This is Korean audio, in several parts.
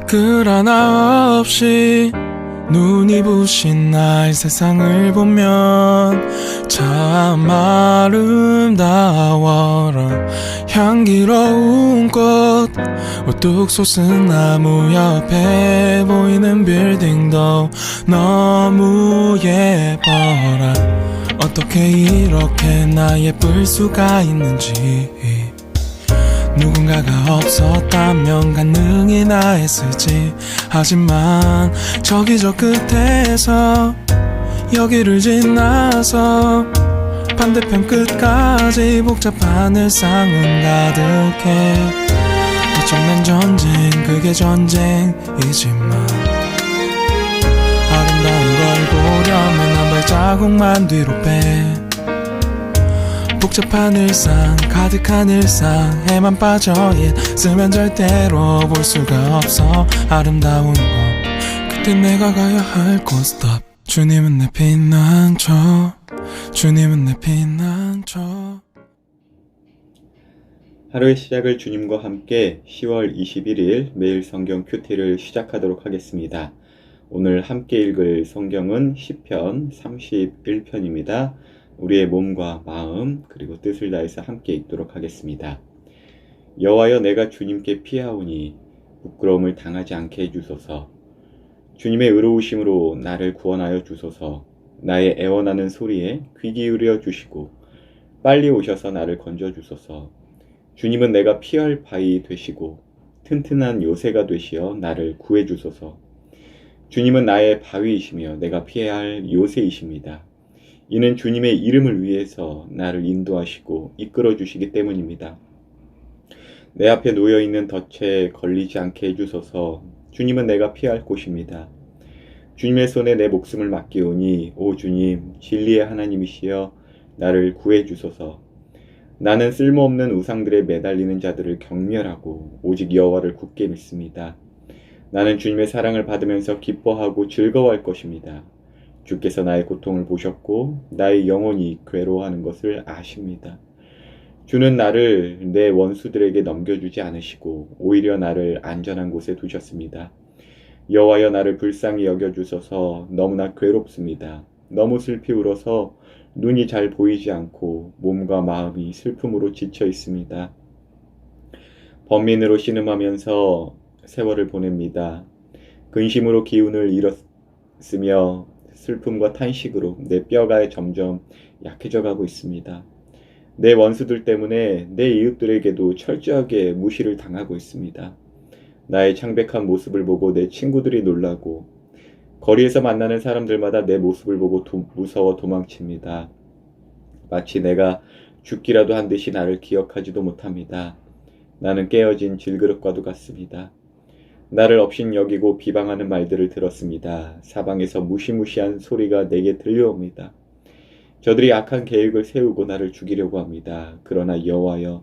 글 하나 없이 눈이 부신 나의 세상을 보면 참 아름다워라. 향기로운 꽃 우뚝 솟은 나무 옆에 보이는 빌딩도 너무 예뻐라. 어떻게 이렇게 나 예쁠 수가 있는지 누군가가 없었다면 가능이나 했을지. 하지만 저기 저 끝에서 여기를 지나서 반대편 끝까지 복잡한 일상은 가득해. 엄청난 전쟁, 그게 전쟁이지만 아름다운 걸 보려면 한 발자국만 뒤로 빼. 복잡한 일상, 가득한 일상에만 빠져 있으면 절대로 볼 수가 없어 아름다운 거. 그때 내가 가야 할 곳 stop. 주님은 내 피난처, 주님은 내 피난처. 하루의 시작을 주님과 함께 10월 21일 매일 성경 큐티를 시작하도록 하겠습니다. 오늘 함께 읽을 성경은 시편 31편입니다. 우리의 몸과 마음 그리고 뜻을 다해서 함께 읽도록 하겠습니다. 여호와여, 내가 주님께 피하오니 부끄러움을 당하지 않게 해주소서. 주님의 의로우심으로 나를 구원하여 주소서. 나의 애원하는 소리에 귀 기울여 주시고 빨리 오셔서 나를 건져 주소서. 주님은 내가 피할 바위 되시고 튼튼한 요새가 되시어 나를 구해 주소서. 주님은 나의 바위이시며 내가 피해야 할 요새이십니다. 이는 주님의 이름을 위해서 나를 인도하시고 이끌어 주시기 때문입니다. 내 앞에 놓여있는 덫에 걸리지 않게 해주소서. 주님은 내가 피할 곳입니다. 주님의 손에 내 목숨을 맡기오니 오 주님, 진리의 하나님이시여 나를 구해 주소서. 나는 쓸모없는 우상들에 매달리는 자들을 경멸하고 오직 여호와를 굳게 믿습니다. 나는 주님의 사랑을 받으면서 기뻐하고 즐거워할 것입니다. 주께서 나의 고통을 보셨고 나의 영혼이 괴로워하는 것을 아십니다. 주는 나를 내 원수들에게 넘겨주지 않으시고 오히려 나를 안전한 곳에 두셨습니다. 여호와여, 나를 불쌍히 여겨주소서. 너무나 괴롭습니다. 너무 슬피 울어서 눈이 잘 보이지 않고 몸과 마음이 슬픔으로 지쳐 있습니다. 번민으로 신음하면서 세월을 보냅니다. 근심으로 기운을 잃었으며 슬픔과 탄식으로 내 뼈가 점점 약해져 가고 있습니다. 내 원수들 때문에 내 이웃들에게도 철저하게 무시를 당하고 있습니다. 나의 창백한 모습을 보고 내 친구들이 놀라고 거리에서 만나는 사람들마다 내 모습을 보고 무서워 도망칩니다. 마치 내가 죽기라도 한 듯이 나를 기억하지도 못합니다. 나는 깨어진 질그릇과도 같습니다. 나를 업신여기고 비방하는 말들을 들었습니다. 사방에서 무시무시한 소리가 내게 들려옵니다. 저들이 악한 계획을 세우고 나를 죽이려고 합니다. 그러나 여호와여,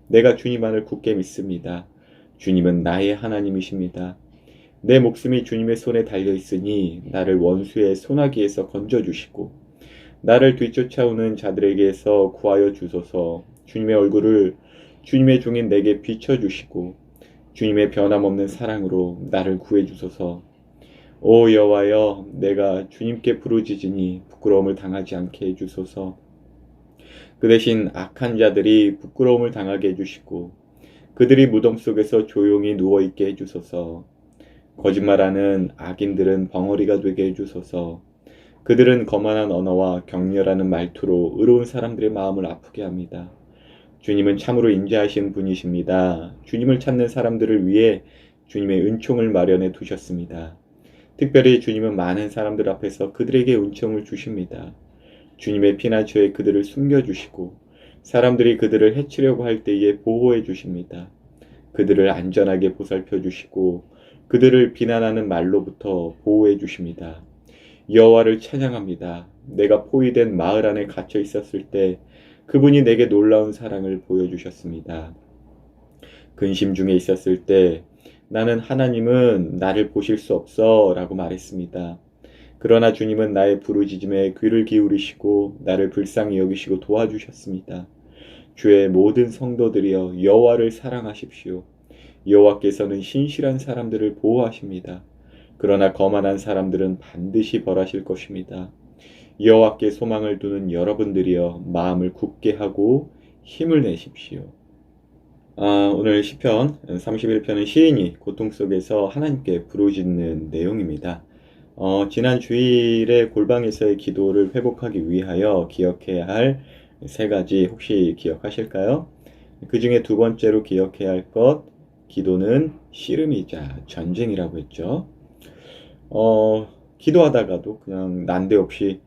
내가 주님만을 굳게 믿습니다. 주님은 나의 하나님이십니다. 내 목숨이 주님의 손에 달려있으니 나를 원수의 소나기에서 건져주시고 나를 뒤쫓아오는 자들에게서 구하여 주소서. 주님의 얼굴을 주님의 종인 내게 비춰주시고 주님의 변함없는 사랑으로 나를 구해주소서. 오 여호와여, 내가 주님께 부르짖으니 부끄러움을 당하지 않게 해주소서. 그 대신 악한 자들이 부끄러움을 당하게 해주시고 그들이 무덤 속에서 조용히 누워있게 해주소서. 거짓말하는 악인들은 벙어리가 되게 해주소서. 그들은 거만한 언어와 격렬하는 말투로 의로운 사람들의 마음을 아프게 합니다. 주님은 참으로 인자하신 분이십니다. 주님을 찾는 사람들을 위해 주님의 은총을 마련해 두셨습니다. 특별히 주님은 많은 사람들 앞에서 그들에게 은총을 주십니다. 주님의 피난처에 그들을 숨겨주시고 사람들이 그들을 해치려고 할 때에 보호해 주십니다. 그들을 안전하게 보살펴 주시고 그들을 비난하는 말로부터 보호해 주십니다. 여호와를 찬양합니다. 내가 포위된 마을 안에 갇혀 있었을 때 그분이 내게 놀라운 사랑을 보여주셨습니다. 근심 중에 있었을 때 나는 하나님은 나를 보실 수 없어 라고 말했습니다. 그러나 주님은 나의 부르짖음에 귀를 기울이시고 나를 불쌍히 여기시고 도와주셨습니다. 주의 모든 성도들이여 여호와를 사랑하십시오. 여호와께서는 신실한 사람들을 보호하십니다. 그러나 거만한 사람들은 반드시 벌하실 것입니다. 여호와께 소망을 두는 여러분들이여 마음을 굳게 하고 힘을 내십시오. 오늘 시편 31편은 시인이 고통 속에서 하나님께 부르짖는 내용입니다. 지난 주일에 골방에서의 기도를 회복하기 위하여 기억해야 할 세 가지 혹시 기억하실까요? 그 중에 두 번째로 기억해야 할 것, 기도는 씨름이자 전쟁이라고 했죠. 기도하다가도 그냥 난데없이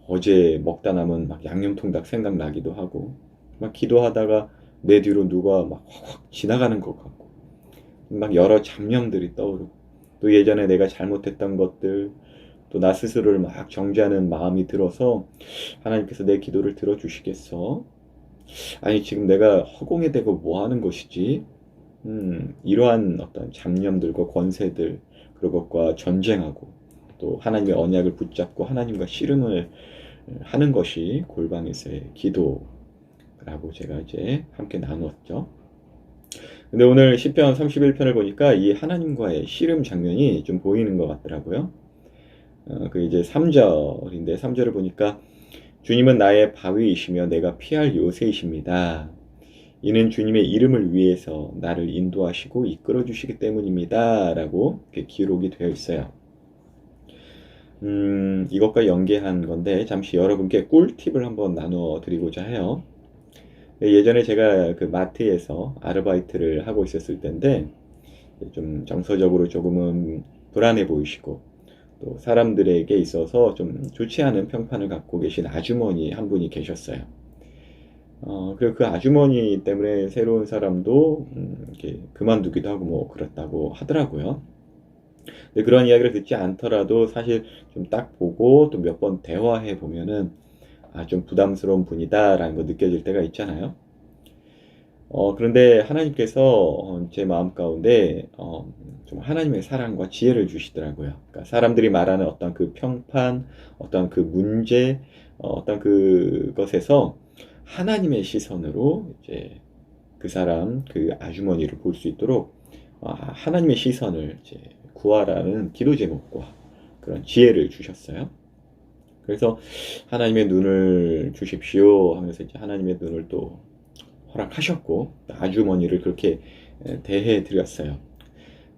어제 먹다 남은 막 양념통닭 생각나기도 하고, 막 기도하다가 내 뒤로 누가 막 확 지나가는 것 같고, 막 여러 잡념들이 떠오르고, 또 예전에 내가 잘못했던 것들, 또 나 스스로를 막 정죄하는 마음이 들어서 하나님께서 내 기도를 들어주시겠어? 아니 지금 내가 허공에 대고 뭐 하는 것이지? 이러한 어떤 잡념들과 권세들 그런 것과 전쟁하고 또 하나님의 언약을 붙잡고 하나님과 씨름을 하는 것이 골방에서의 기도라고 제가 이제 함께 나누었죠. 근데 오늘 시편 31편을 보니까 이 하나님과의 씨름 장면이 좀 보이는 것 같더라고요. 그 이제 3절인데 3절을 보니까 주님은 나의 바위이시며 내가 피할 요새이십니다. 이는 주님의 이름을 위해서 나를 인도하시고 이끌어 주시기 때문입니다. 라고 이렇게 기록이 되어 있어요. 이것과 연계한 건데 잠시 여러분께 꿀팁을 한번 나눠 드리고자 해요. 예전에 제가 그 마트에서 아르바이트를 하고 있었을 때인데 좀 정서적으로 조금은 불안해 보이시고 또 사람들에게 있어서 좀 좋지 않은 평판을 갖고 계신 아주머니 한 분이 계셨어요. 그리고 그 아주머니 때문에 새로운 사람도 이렇게 그만두기도 하고 뭐 그렇다고 하더라고요. 근데 그런 이야기를 듣지 않더라도 사실 좀 딱 보고 또 몇 번 대화해 보면은 좀 부담스러운 분이다라는 거 느껴질 때가 있잖아요. 그런데 하나님께서 제 마음 가운데 좀 하나님의 사랑과 지혜를 주시더라고요. 그러니까 사람들이 말하는 어떤 그 평판, 어떤 그 문제, 어떤 그것에서 하나님의 시선으로 이제 그 사람, 그 아주머니를 볼 수 있도록 하나님의 시선을 이제 구하라는 기도 제목과 그런 지혜를 주셨어요. 그래서 하나님의 눈을 주십시오 하면서 이제 하나님의 눈을 또 허락하셨고 아주머니를 그렇게 대해 드렸어요.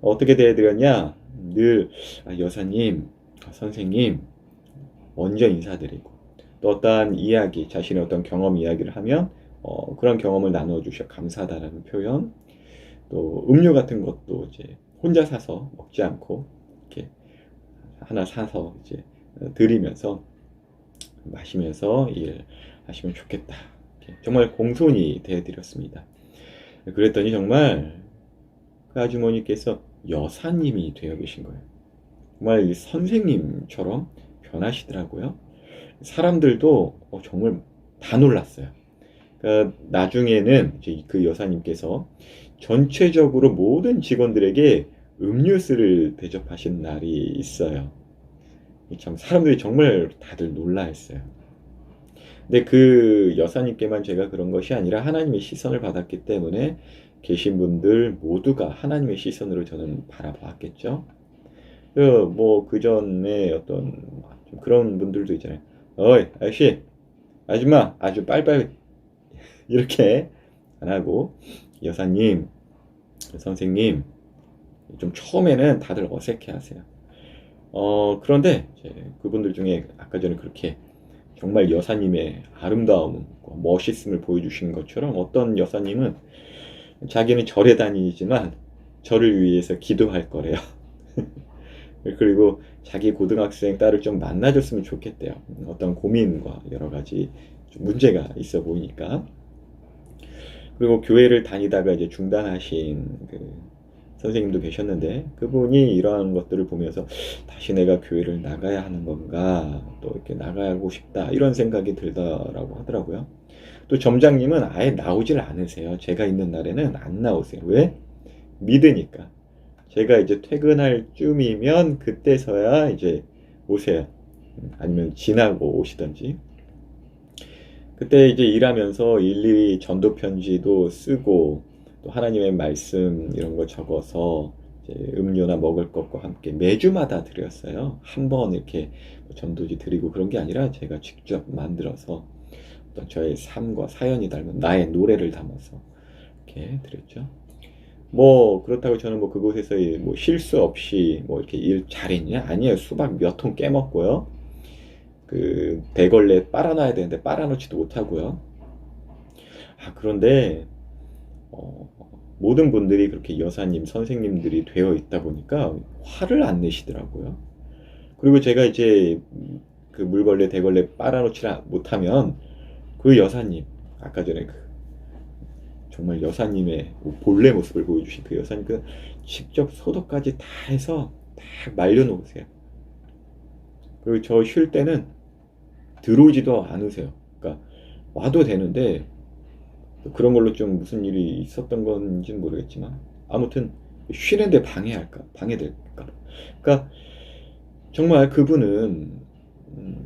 어떻게 대해 드렸냐? 늘 여사님, 선생님 먼저 인사드리고 또 어떠한 이야기, 자신의 어떤 경험 이야기를 하면 그런 경험을 나누어 주셔 감사하다라는 표현, 또 음료 같은 것도 이제 혼자 사서 먹지 않고 이렇게 하나 사서 이제 드리면서 마시면서 일하시면 좋겠다. 정말 공손히 대해드렸습니다. 그랬더니 정말 그 아주머니께서 여사님이 되어 계신 거예요. 정말 선생님처럼 변하시더라고요. 사람들도 정말 다 놀랐어요. 그러니까 나중에는 이제 그 여사님께서 전체적으로 모든 직원들에게 음료수를 대접하신 날이 있어요. 참 사람들이 정말 다들 놀라했어요. 근데 그 여사님께만 제가 그런 것이 아니라 하나님의 시선을 받았기 때문에 계신 분들 모두가 하나님의 시선으로 저는 바라봤겠죠. 그 전에 어떤 좀 그런 분들도 있잖아요. 어이 아저씨, 아줌마 아주 빨빨 이렇게 안 하고 여사님, 선생님 좀 처음에는 다들 어색해하세요. 그런데 이제 그분들 중에 아까 전에 그렇게 정말 여사님의 아름다움과 멋있음을 보여주신 것처럼 어떤 여사님은 자기는 절에 다니지만 절을 위해서 기도할 거래요. 그리고 자기 고등학생 딸을 좀 만나줬으면 좋겠대요. 어떤 고민과 여러 가지 좀 문제가 있어 보이니까. 그리고 교회를 다니다가 이제 중단하신 그 선생님도 계셨는데 그분이 이러한 것들을 보면서 다시 내가 교회를 나가야 하는 건가 또 이렇게 나가고 싶다 이런 생각이 들더라고 하더라고요. 또 점장님은 아예 나오질 않으세요. 제가 있는 날에는 안 나오세요. 왜? 믿으니까. 제가 이제 퇴근할 쯤이면 그때서야 이제 오세요. 아니면 지나고 오시던지. 그때 이제 일하면서 일일이 전도 편지도 쓰고 또 하나님의 말씀 이런 거 적어서 이제 음료나 먹을 것과 함께 매주마다 드렸어요. 한 번 이렇게 뭐 전도지 드리고 그런 게 아니라 제가 직접 만들어서 어떤 저의 삶과 사연이 닮은 나의 노래를 담아서 이렇게 드렸죠. 뭐 그렇다고 저는 뭐 그곳에서 뭐 실수 없이 뭐 이렇게 일 잘했냐? 아니에요. 수박 몇 통 깨먹고요. 그 대걸레 빨아놔야 되는데 빨아놓지도 못하고요. 그런데 모든 분들이 그렇게 여사님, 선생님들이 되어 있다 보니까 화를 안 내시더라고요. 그리고 제가 이제 그 물걸레, 대걸레 빨아놓지 못하면 그 여사님, 아까 전에 그 정말 여사님의 본래 모습을 보여주신 그 여사님, 그 직접 소독까지 다 해서 다 말려놓으세요. 그리고 저 쉴 때는 들어오지도 않으세요. 그러니까 와도 되는데 그런 걸로 좀 무슨 일이 있었던 건지는 모르겠지만 아무튼 쉬는데 방해될까. 그러니까 정말 그분은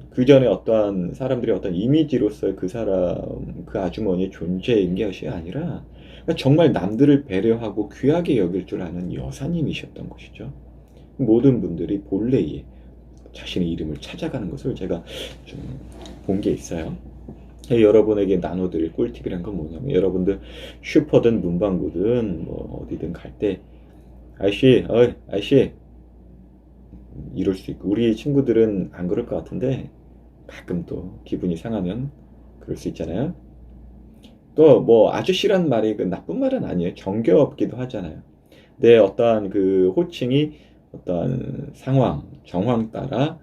그 전에 어떠한 사람들이 어떤 이미지로서의 그 사람, 그 아주머니의 존재인 것이 아니라 그러니까 정말 남들을 배려하고 귀하게 여길 줄 아는 여사님이셨던 것이죠. 모든 분들이 본래의 자신의 이름을 찾아가는 것을 제가 좀 본 게 있어요. 여러분에게 나눠드릴 꿀팁이란 건 뭐냐면 여러분들 슈퍼든 문방구든 뭐 어디든 갈 때 아저씨, 아저씨 이럴 수 있고 우리 친구들은 안 그럴 것 같은데 가끔 또 기분이 상하면 그럴 수 있잖아요. 또 뭐 아저씨란 말이 그 나쁜 말은 아니에요. 정겹기도 하잖아요. 내 어떠한 그 호칭이 어떠한 상황, 정황 따라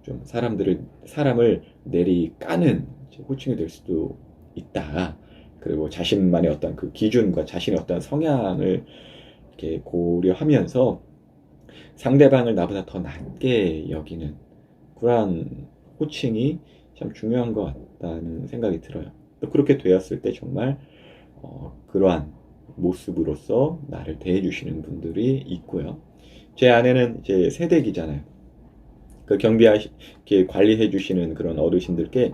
좀 사람을 내리 까는 호칭이 될 수도 있다. 그리고 자신만의 어떤 그 기준과 자신의 어떤 성향을 이렇게 고려하면서 상대방을 나보다 더 낮게 여기는 그러한 호칭이 참 중요한 것 같다는 생각이 들어요. 또 그렇게 되었을 때 정말 그러한 모습으로서 나를 대해주시는 분들이 있고요. 제 아내는 이제 세대기잖아요. 그 이렇게 관리해 주시는 그런 어르신들께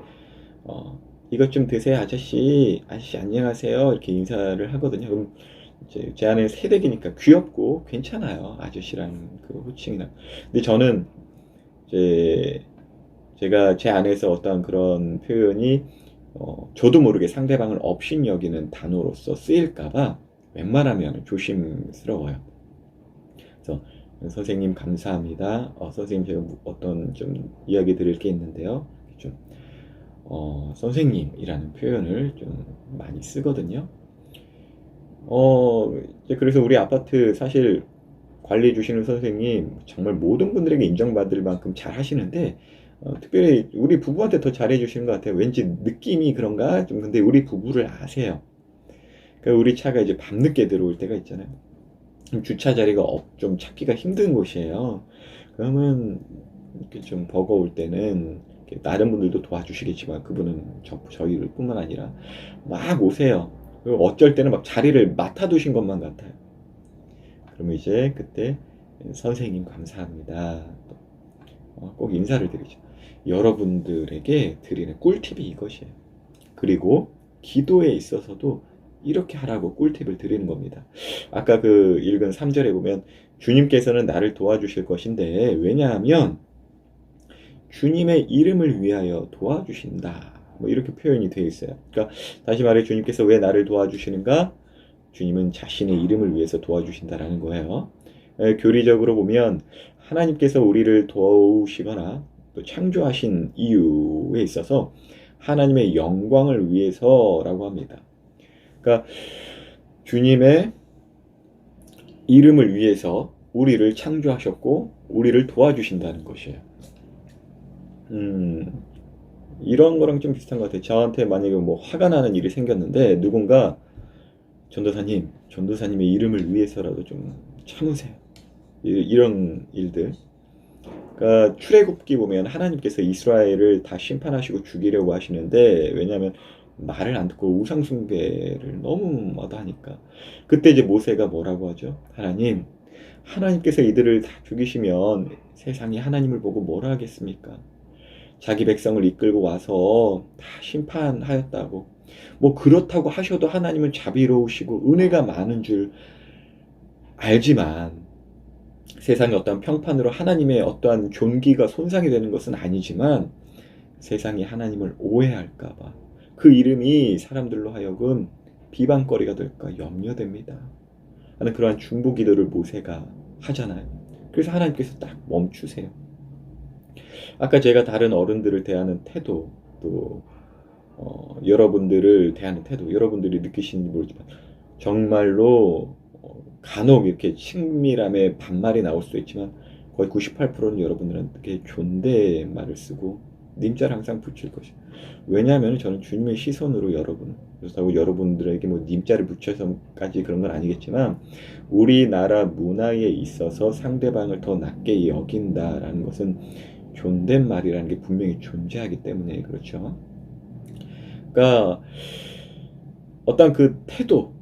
이것 좀 드세요 아저씨 안녕하세요 이렇게 인사를 하거든요. 그럼 이제 제 아내는 세대기니까 귀엽고 괜찮아요 아저씨라는 그 호칭이나. 근데 저는 이제 제가 제 안에서 어떤 그런 표현이 저도 모르게 상대방을 업신여기는 단어로서 쓰일까봐 웬만하면 조심스러워요. 그래서 선생님 감사합니다. 선생님 제가 어떤 좀 이야기 드릴 게 있는데요. 좀 선생님이라는 표현을 좀 많이 쓰거든요. 이제 그래서 우리 아파트 사실 관리해 주시는 선생님 정말 모든 분들에게 인정받을 만큼 잘 하시는데 특별히 우리 부부한테 더 잘해 주시는 것 같아요. 왠지 느낌이 그런가? 좀 근데 우리 부부를 아세요. 그러니까 우리 차가 이제 밤늦게 들어올 때가 있잖아요. 주차 자리가 좀 찾기가 힘든 곳이에요. 그러면 이렇게 좀 버거울 때는 다른 분들도 도와주시겠지만 그분은 저희를 뿐만 아니라 막 오세요. 그리고 어쩔 때는 막 자리를 맡아두신 것만 같아요. 그러면 이제 그때 선생님 감사합니다. 꼭 인사를 드리죠. 여러분들에게 드리는 꿀팁이 이것이에요. 그리고 기도에 있어서도 이렇게 하라고 꿀팁을 드리는 겁니다. 아까 그 읽은 3절에 보면 주님께서는 나를 도와주실 것인데 왜냐하면 주님의 이름을 위하여 도와주신다. 뭐 이렇게 표현이 되어 있어요. 그러니까 다시 말해 주님께서 왜 나를 도와주시는가? 주님은 자신의 이름을 위해서 도와주신다라는 거예요. 교리적으로 보면 하나님께서 우리를 도우시거나 또 창조하신 이유에 있어서 하나님의 영광을 위해서라고 합니다. 그러니까 주님의 이름을 위해서 우리를 창조하셨고 우리를 도와주신다는 것이에요. 이런 거랑 좀 비슷한 것 같아요. 저한테 만약에 뭐 화가 나는 일이 생겼는데 누군가 전도사님의 이름을 위해서라도 좀 참으세요. 이런 일들. 그러니까 출애굽기 보면 하나님께서 이스라엘을 다 심판하시고 죽이려고 하시는데 왜냐하면 말을 안 듣고 우상 숭배를 너무 하니까 그때 이제 모세가 뭐라고 하죠? 하나님께서 이들을 다 죽이시면 세상이 하나님을 보고 뭐라 하겠습니까? 자기 백성을 이끌고 와서 다 심판하였다고 뭐 그렇다고 하셔도 하나님은 자비로우시고 은혜가 많은 줄 알지만, 세상의 어떠한 평판으로 하나님의 어떠한 존귀가 손상이 되는 것은 아니지만, 세상이 하나님을 오해할까봐 그 이름이 사람들로 하여금 비방거리가 될까 염려됩니다 하는 그러한 중보 기도를 모세가 하잖아요. 그래서 하나님께서 딱 멈추세요. 아까 제가 다른 어른들을 대하는 태도, 또 여러분들을 대하는 태도, 여러분들이 느끼시는지 모르지만 정말로 간혹 이렇게 친밀함의 반말이 나올 수도 있지만 거의 98%는 여러분들한테 존댓말을 쓰고 님자를 항상 붙일 것이에요. 왜냐하면 저는 주님의 시선으로 그렇다고 여러분들에게 뭐 님자를 붙여서까지 그런 건 아니겠지만, 우리나라 문화에 있어서 상대방을 더 낮게 여긴다라는 것은 존댓말이라는 게 분명히 존재하기 때문에 그렇죠. 그러니까 어떤 그 태도,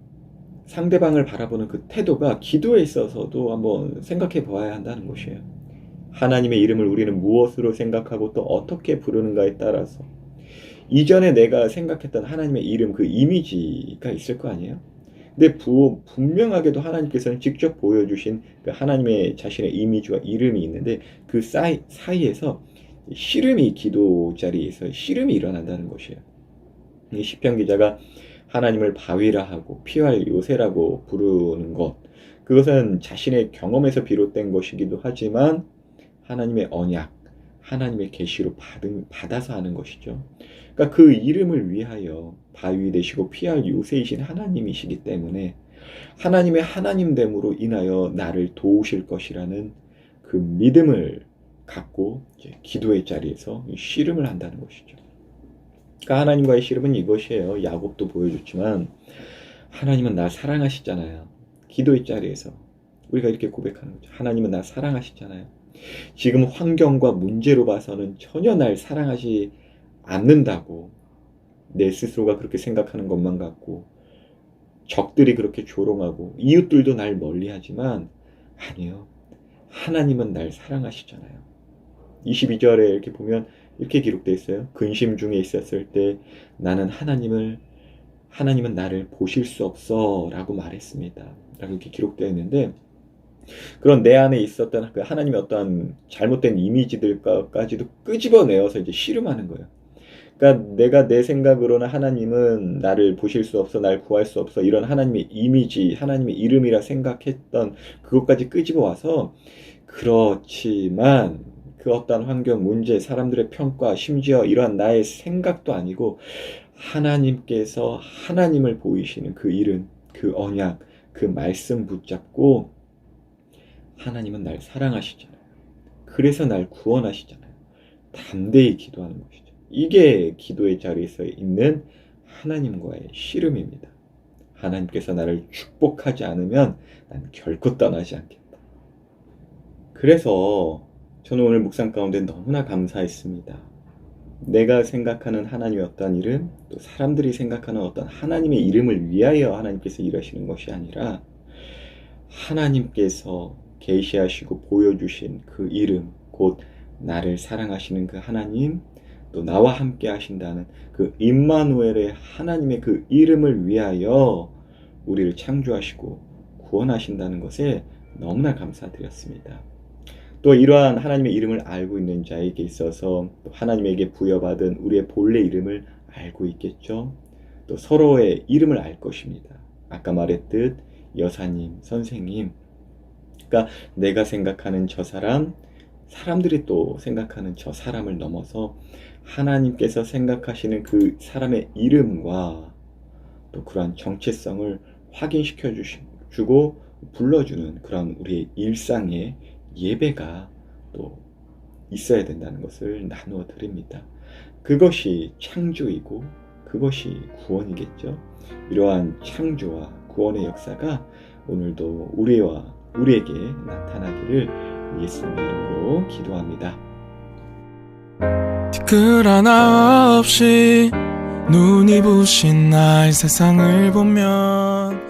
상대방을 바라보는 그 태도가 기도에 있어서도 한번 생각해 보아야 한다는 것이에요. 하나님의 이름을 우리는 무엇으로 생각하고 또 어떻게 부르는가에 따라서 이전에 내가 생각했던 하나님의 이름, 그 이미지가 있을 거 아니에요? 근데 분명하게도 하나님께서는 직접 보여주신 그 하나님의 자신의 이미지와 이름이 있는데, 그 사이에서 씨름이, 기도 자리에서 씨름이 일어난다는 것이에요. 이 시편 기자가 하나님을 바위라 하고 피할 요새라고 부르는 것, 그것은 자신의 경험에서 비롯된 것이기도 하지만 하나님의 언약, 하나님의 계시로 받아서 하는 것이죠. 그러니까 그 이름을 위하여 바위 되시고 피할 요새이신 하나님이시기 때문에 하나님의 하나님됨으로 인하여 나를 도우실 것이라는 그 믿음을 갖고 이제 기도의 자리에서 씨름을 한다는 것이죠. 그러니까 하나님과의 씨름은 이것이에요. 야곱도 보여줬지만 하나님은 나 사랑하시잖아요. 기도의 자리에서 우리가 이렇게 고백하는 거죠. 하나님은 나 사랑하시잖아요. 지금 환경과 문제로 봐서는 전혀 날 사랑하지 않는다고 내 스스로가 그렇게 생각하는 것만 같고, 적들이 그렇게 조롱하고 이웃들도 날 멀리하지만, 아니요, 하나님은 날 사랑하시잖아요. 22절에 이렇게 보면 이렇게 기록되어 있어요. 근심 중에 있었을 때 나는 하나님은 나를 보실 수 없어 라고 말했습니다 라고 이렇게 기록되어 있는데, 그런 내 안에 있었던 그 하나님의 어떠한 잘못된 이미지들까지도 끄집어내어서 이제 씨름하는 거예요. 그러니까 내가 내 생각으로는 하나님은 나를 보실 수 없어, 날 구할 수 없어, 이런 하나님의 이미지, 하나님의 이름이라 생각했던 그것까지 끄집어 와서, 그렇지만 그 어떤 환경, 문제, 사람들의 평가, 심지어 이러한 나의 생각도 아니고 하나님께서 하나님을 보이시는 그 이름, 그 언약, 그 말씀 붙잡고 하나님은 날 사랑하시잖아요. 그래서 날 구원하시잖아요. 담대히 기도하는 것이죠. 이게 기도의 자리에서 있는 하나님과의 씨름입니다. 하나님께서 나를 축복하지 않으면 난 결코 떠나지 않겠다. 그래서 저는 오늘 묵상 가운데 너무나 감사했습니다. 내가 생각하는 하나님의 어떤 이름, 또 사람들이 생각하는 어떤 하나님의 이름을 위하여 하나님께서 일하시는 것이 아니라 하나님께서 계시하시고 보여주신 그 이름, 곧 나를 사랑하시는 그 하나님, 또 나와 함께 하신다는 그 임마누엘의 하나님의 그 이름을 위하여 우리를 창조하시고 구원하신다는 것에 너무나 감사드렸습니다. 또 이러한 하나님의 이름을 알고 있는 자에게 있어서 또 하나님에게 부여받은 우리의 본래 이름을 알고 있겠죠. 또 서로의 이름을 알 것입니다. 아까 말했듯 여사님, 선생님, 그러니까 내가 생각하는 저 사람, 사람들이 또 생각하는 저 사람을 넘어서 하나님께서 생각하시는 그 사람의 이름과 또 그러한 정체성을 확인시켜 주고 불러주는 그런 우리의 일상의 예배가 또 있어야 된다는 것을 나누어 드립니다. 그것이 창조이고 그것이 구원이겠죠. 이러한 창조와 구원의 역사가 오늘도 우리에게 나타나기를 예수님의 이름으로 기도합니다. 티끌 하나 없이 눈이 부신 나의 세상을 보면